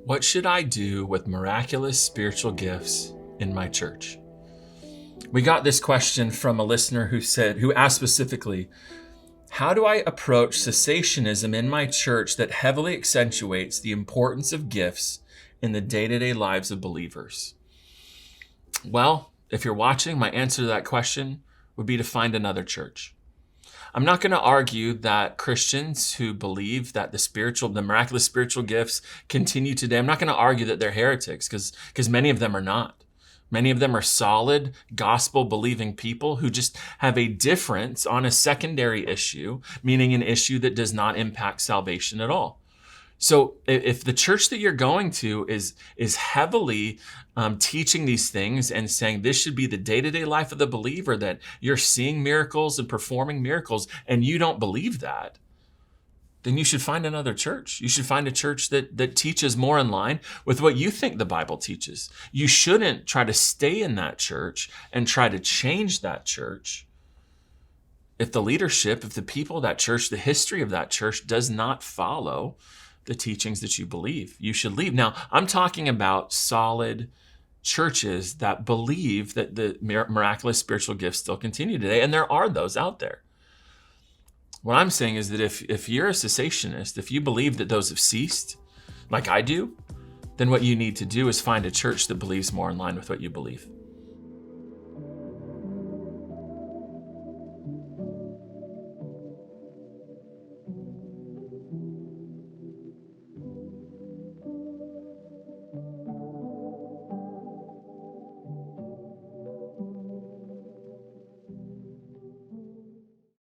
What should I do with miraculous spiritual gifts in my church? We got this question from a listener who asked specifically, how do I approach cessationism in my church that heavily accentuates the importance of gifts in the day-to-day lives of believers? Well, if you're watching, my answer to that question would be to find another church. I'm not going to argue that Christians who believe that the miraculous spiritual gifts continue today, I'm not going to argue that they're heretics because many of them are not. Many of them are solid, gospel-believing people who just have a difference on a secondary issue, meaning an issue that does not impact salvation at all. So if the church that you're going to is heavily teaching these things and saying this should be the day-to-day life of the believer, that you're seeing miracles and performing miracles, and you don't believe that, then you should find another church. You should find a church that teaches more in line with what you think the Bible teaches. You shouldn't try to stay in that church and try to change that church if the leadership, if the people of that church, the history of that church does not follow the teachings that you believe. You should leave. Now, I'm talking about solid churches that believe that the miraculous spiritual gifts still continue today, and there are those out there. What I'm saying is that if you're a cessationist, if you believe that those have ceased, like I do, then what you need to do is find a church that believes more in line with what you believe.